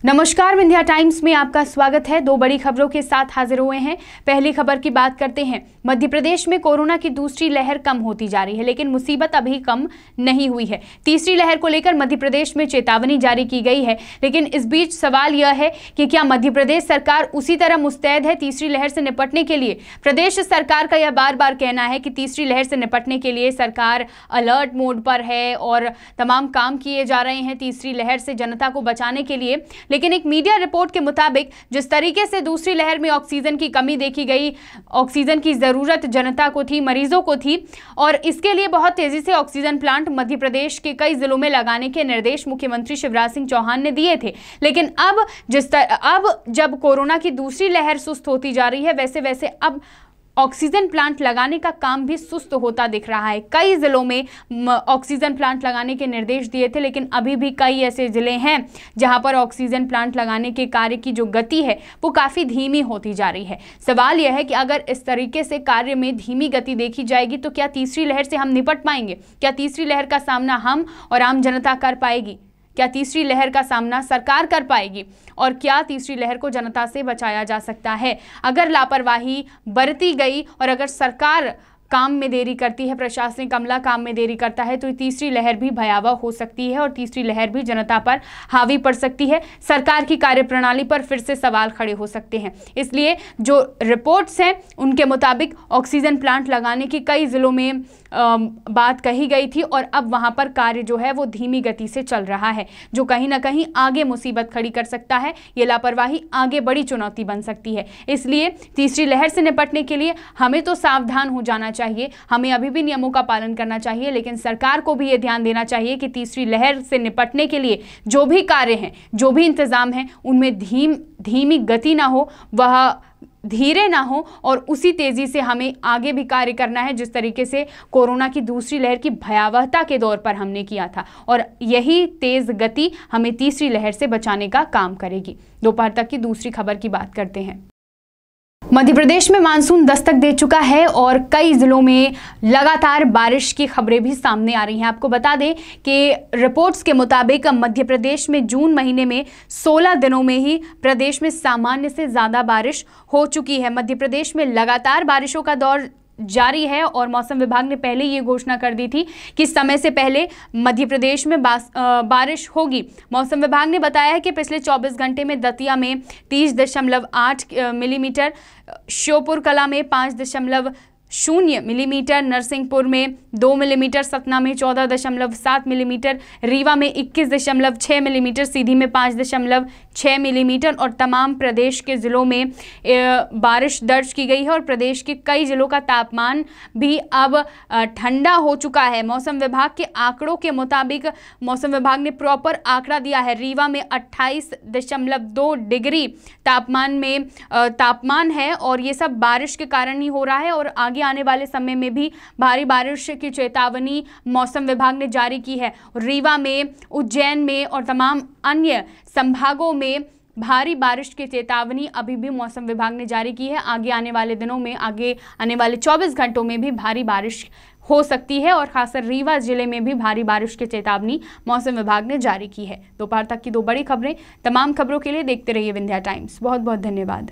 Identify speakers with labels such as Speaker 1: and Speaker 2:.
Speaker 1: नमस्कार, विंध्या टाइम्स में आपका स्वागत है। दो बड़ी खबरों के साथ हाजिर हुए हैं। पहली खबर की बात करते हैं। मध्य प्रदेश में कोरोना की दूसरी लहर कम होती जा रही है, लेकिन मुसीबत अभी कम नहीं हुई है। तीसरी लहर को लेकर मध्य प्रदेश में चेतावनी जारी की गई है, लेकिन इस बीच सवाल यह है कि क्या मध्य प्रदेश सरकार उसी तरह मुस्तैद है तीसरी लहर से निपटने के लिए। प्रदेश सरकार का यह बार बार कहना है कि तीसरी लहर से निपटने के लिए सरकार अलर्ट मोड पर है और तमाम काम किए जा रहे हैं तीसरी लहर से जनता को बचाने के लिए। लेकिन एक मीडिया रिपोर्ट के मुताबिक जिस तरीके से दूसरी लहर में ऑक्सीजन की कमी देखी गई, ऑक्सीजन की जरूरत जनता को थी, मरीजों को थी, और इसके लिए बहुत तेजी से ऑक्सीजन प्लांट मध्य प्रदेश के कई जिलों में लगाने के निर्देश मुख्यमंत्री शिवराज सिंह चौहान ने दिए थे। लेकिन अब जब कोरोना की दूसरी लहर सुस्त होती जा रही है, वैसे वैसे अब ऑक्सीजन प्लांट लगाने का काम भी सुस्त होता दिख रहा है। कई जिलों में ऑक्सीजन प्लांट लगाने के निर्देश दिए थे, लेकिन अभी भी कई ऐसे जिले हैं जहां पर ऑक्सीजन प्लांट लगाने के कार्य की जो गति है वो काफ़ी धीमी होती जा रही है। सवाल यह है कि अगर इस तरीके से कार्य में धीमी गति देखी जाएगी तो क्या तीसरी लहर से हम निपट पाएंगे? क्या तीसरी लहर का सामना हम और आम जनता कर पाएगी? क्या तीसरी लहर का सामना सरकार कर पाएगी? और क्या तीसरी लहर को जनता से बचाया जा सकता है? अगर लापरवाही बरती गई और अगर सरकार काम में देरी करती है, प्रशासनिक अमला काम में देरी करता है, तो तीसरी लहर भी भयावह हो सकती है और तीसरी लहर भी जनता पर हावी पड़ सकती है। सरकार की कार्यप्रणाली पर फिर से सवाल खड़े हो सकते हैं। इसलिए जो रिपोर्ट्स हैं उनके मुताबिक ऑक्सीजन प्लांट लगाने की कई जिलों में बात कही गई थी और अब वहां पर कार्य जो है वो धीमी गति से चल रहा है, जो कहीं ना कहीं आगे मुसीबत खड़ी कर सकता है। ये लापरवाही आगे बड़ी चुनौती बन सकती है। इसलिए तीसरी लहर से निपटने के लिए हमें तो सावधान हो जाना चाहिए, हमें अभी भी नियमों का पालन करना चाहिए, लेकिन सरकार को भी ये ध्यान देना चाहिए कि तीसरी लहर से निपटने के लिए जो भी कार्य हैं, जो भी इंतजाम हैं, उनमें धीमी गति ना हो, वह धीरे ना हो, और उसी तेजी से हमें आगे भी कार्य करना है जिस तरीके से कोरोना की दूसरी लहर की भयावहता के दौर पर हमने किया था। और यही तेज गति हमें तीसरी लहर से बचाने का काम करेगी। दोपहर तक की दूसरी खबर की बात करते हैं। मध्य प्रदेश में मानसून दस्तक दे चुका है और कई जिलों में लगातार बारिश की खबरें भी सामने आ रही हैं। आपको बता दें कि रिपोर्ट्स के मुताबिक मध्य प्रदेश में जून महीने में 16 दिनों में ही प्रदेश में सामान्य से ज़्यादा बारिश हो चुकी है। मध्य प्रदेश में लगातार बारिशों का दौर जारी है और मौसम विभाग ने पहले ये घोषणा कर दी थी कि समय से पहले मध्य प्रदेश में बारिश होगी। मौसम विभाग ने बताया है कि पिछले 24 घंटे में दतिया में 30.8 मिलीमीटर, श्योपुर कला में 5.0 मिलीमीटर, नरसिंहपुर में 2 मिलीमीटर, सतना में 14.7 मिलीमीटर, रीवा में 21.6 मिलीमीटर, सीधी में 5.6 मिलीमीटर और तमाम प्रदेश के ज़िलों में बारिश दर्ज की गई है। और प्रदेश के कई ज़िलों का तापमान भी अब ठंडा हो चुका है। मौसम विभाग के आंकड़ों के मुताबिक मौसम विभाग ने प्रॉपर आंकड़ा दिया है। रीवा में 28.2 डिग्री तापमान है और ये सब बारिश के कारण ही हो रहा है। और आगे आने वाले समय में भी भारी बारिश की चेतावनी मौसम विभाग ने जारी की है। रीवा में, उज्जैन में और तमाम अन्य संभागों में भारी बारिश की चेतावनी अभी भी मौसम विभाग ने जारी की है। आगे आने वाले दिनों में, आगे आने वाले 24 घंटों में भी भारी बारिश हो सकती है और खासकर रीवा जिले में भी भारी बारिश की चेतावनी मौसम विभाग ने जारी की है। दोपहर तक की दो बड़ी खबरें। तमाम खबरों के लिए देखते रहिए विंध्या टाइम्स। बहुत बहुत धन्यवाद।